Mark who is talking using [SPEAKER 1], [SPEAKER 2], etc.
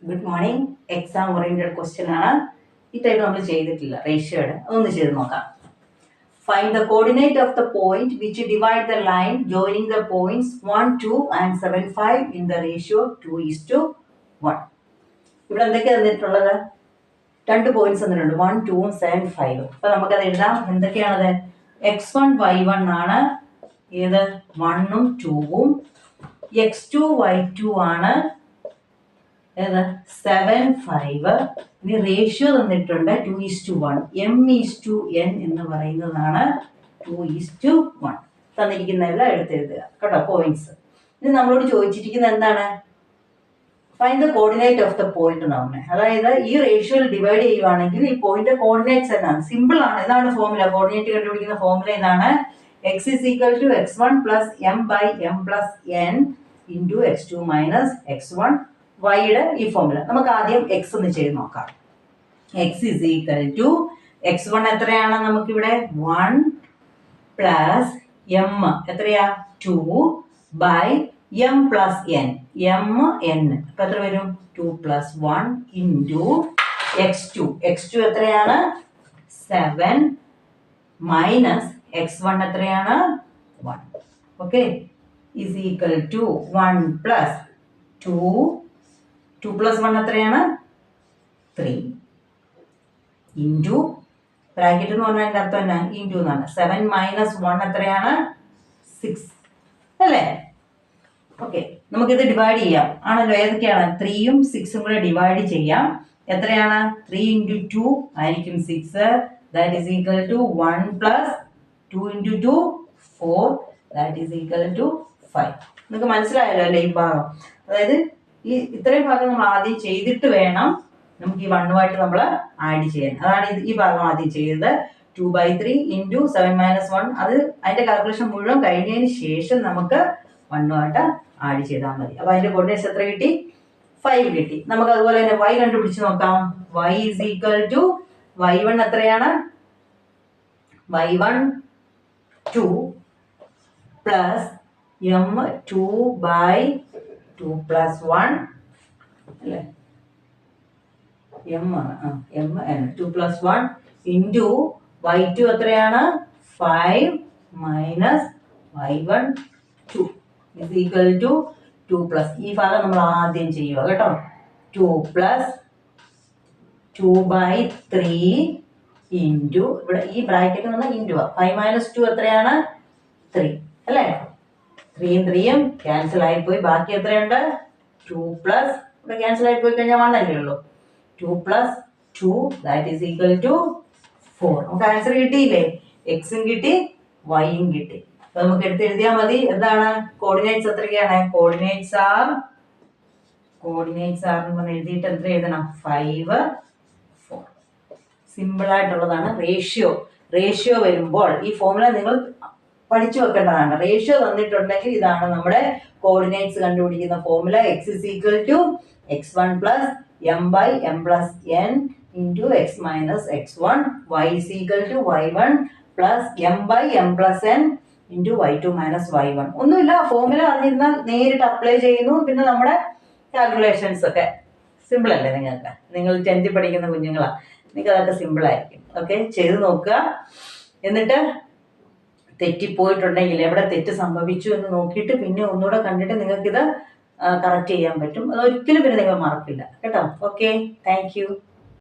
[SPEAKER 1] Good morning. Exam oriented question ആണ്. ഈ type നമ്മൾ ചെയ്തിട്ടില്ല. റേഷ്യോയുടെ അതൊന്ന് ചെയ്ത് നോക്കാം. Find the coordinate of the point which divide the line joining the points 1, 2 and 7, 5 in the ratio 2:1. ഇവിടെ എന്തൊക്കെയാണ് തന്നിട്ടുള്ളത്? രണ്ട് പോയിന്റ്സ് തന്നിട്ടുണ്ട്, 1, 2, 7, 5. അപ്പൊ നമുക്കത് എഴുതാം. എന്തൊക്കെയാണത്? x1 y1 ആണ്. ഏത് 1ഉം 2ഉം. x2 y2 ആണ്. 7, 5. ഇനി റേഷ്യോ തന്നിട്ടുണ്ട് 2:1. m:n എന്ന് പറയുന്നതാണ് 2:1. തന്നിരിക്കുന്നതെല്ലാം എടുത്തെഴുതുക കേട്ടോ, പോയിന്റ്സ്. ഇനി നമ്മളോട് ചോദിച്ചിരിക്കുന്നത് എന്താണ്? Find the coordinate of the point എന്നാണ്. അതായത് ഈ റേഷ്യോയിൽ ഡിവൈഡ് ചെയ്യുവാണെങ്കിൽ ഈ പോയിന്റ് കോർഡിനേറ്റ്സ് എന്നാണ്. സിമ്പിൾ ആണ്. ഇതാണ് ഫോർമുല. കോർഡിനേറ്റ് കണ്ടുപിടിക്കുന്ന ഫോർമുല ഇതാണ്. x is equal to x1 plus m by m plus n into x2 minus x1. വൈയുടെ ഈ ഫോർമുല നമുക്ക് ആദ്യം എക്സ് ഒന്ന് ചെയ്ത് നോക്കാം. X is equal to x1 എത്രയാണ്? നമുക്കിവിടെ 1 പ്ലസ് എം എത്രയാ? 2 by M plus N. M N അപ്പൊ എത്ര വരും? 2 plus 1 ഇൻറ്റു x2. x2 എത്രയാണ്? 7 മൈനസ് x1 എത്രയാണ്? 1. Okay, is equal to 1 plus 2 plus 1 എത്രയാണ്? 3 ഇൻറ്റു ബ്രാക്കറ്റ് എന്ന് പറഞ്ഞാൽ അതിൻ്റെ അർത്ഥം എന്നാ? ഇൻറ്റു എന്നാണ്. 7 മൈനസ് 1 എത്രയാണ്? 6 അല്ലേ? ഓക്കെ, നമുക്കിത് ഡിവൈഡ് ചെയ്യാം. ആണല്ലോ. ഏതൊക്കെയാണ്? 3ഉം 6ഉം കൂടെ ഡിവൈഡ് ചെയ്യാം. എത്രയാണ്? 3 ഇൻറ്റു 2 ആയിരിക്കും 6. That is equal to 1 plus 2 into 2 4. That is equal to 5. നിങ്ങൾക്ക് മനസ്സിലായല്ലോ അല്ലേ ഈ ഭാഗം? അതായത് ഈ ഇത്രയും ഭാഗം നമ്മൾ ആദ്യം ചെയ്തിട്ട് വേണം നമുക്ക് ഈ 1ഉമായിട്ട് നമ്മൾ ആഡ് ചെയ്യാൻ. അതാണ് ഈ ഭാഗം ആദ്യം ചെയ്തത്. 2/3 ഇൻറ്റു 7 മൈനസ് 1. അത് അതിന്റെ കാൽക്കുലേഷൻ മുഴുവൻ കഴിഞ്ഞതിന് ശേഷം നമുക്ക് 1ഉമായിട്ട് ആഡ് ചെയ്താൽ മതി. അപ്പൊ അതിന്റെ കോർഡിനേറ്റ്സ് എത്ര കിട്ടി? 5 കിട്ടി. നമുക്ക് അതുപോലെ തന്നെ y കണ്ടുപിടിച്ച് നോക്കാം. y is equal to y1 എത്രയാണ്? y1 2 പ്ലസ് m 2/2 plus 1 അല്ലേ? m ആണ്. m 2 plus 1 ഇൻറ്റു y2 എത്രയാണ്? 5 minus y1 2 is equal to 2 plus ഈ ഭാഗം നമ്മൾ ആദ്യം ചെയ്യുക കേട്ടോ. 2 പ്ലസ് 2/3 ഇൻറ്റു ഇവിടെ ഈ ബ്രാക്കറ്റ് വന്ന ഇൻറ്റു 5 മൈനസ് 2 എത്രയാണ്? 3 അല്ലേ? 3യും 3യും ക്യാൻസൽ ആയിപ്പോയി. ബാക്കി എത്രയുണ്ട്? 2 പ്ലസ് ഇവിടെ ക്യാൻസൽ ആയിപ്പോയി കഴിഞ്ഞാൽ 1 അല്ലേ ഉള്ളൂ. 2 plus 2 that is equal to 4. നമുക്ക് ആൻസർ കിട്ടിയില്ലേ? എക്സും കിട്ടി, വൈയും കിട്ടി. അപ്പൊ നമുക്ക് എഴുതിയാൽ മതി. എന്താണ് കോർഡിനേറ്റ്സ്? എത്രയാണ് കോർഡിനേറ്റ്സ്? എന്ന് പറഞ്ഞ് എഴുതിയിട്ട് എത്ര എഴുതണം? 5, 4. സിമ്പിൾ ആയിട്ടുള്ളതാണ്. റേഷ്യോ വരുമ്പോൾ ഈ ഫോർമുല നിങ്ങൾ പഠിച്ചു വെക്കേണ്ടതാണ്. റേഷ്യോ തന്നിട്ടുണ്ടെങ്കിൽ ഇതാണ് നമ്മുടെ കോർഡിനേറ്റ്സ് കണ്ടുപിടിക്കുന്ന formula. x is equal to x1 plus m by m plus n into x minus x1. y is equal to y1 plus m by m plus n into y2 minus y1. ഒന്നുമില്ല, formula അറിഞ്ഞിരുന്നാൽ നേരിട്ട് apply ചെയ്യുന്നു. പിന്നെ നമ്മുടെ calculations ഒക്കെ simple അല്ലേ? നിങ്ങൾ 10th പഠിക്കുന്ന കുഞ്ഞുങ്ങളാ, നിങ്ങൾക്ക് അതൊക്കെ സിമ്പിൾ ആയിരിക്കും. ഓക്കെ, ചെയ്ത് നോക്കുക. എന്നിട്ട് തെറ്റിപ്പോയിട്ടുണ്ടെങ്കിൽ എവിടെ തെറ്റ് സംഭവിച്ചു എന്ന് നോക്കിയിട്ട് പിന്നെ ഒന്നുകൂടെ കണ്ടിട്ട് നിങ്ങൾക്കിത് കറക്റ്റ് ചെയ്യാൻ പറ്റും. അതൊരിക്കലും പിന്നെ നിങ്ങൾ മറക്കില്ല കേട്ടോ. Okay, thank you.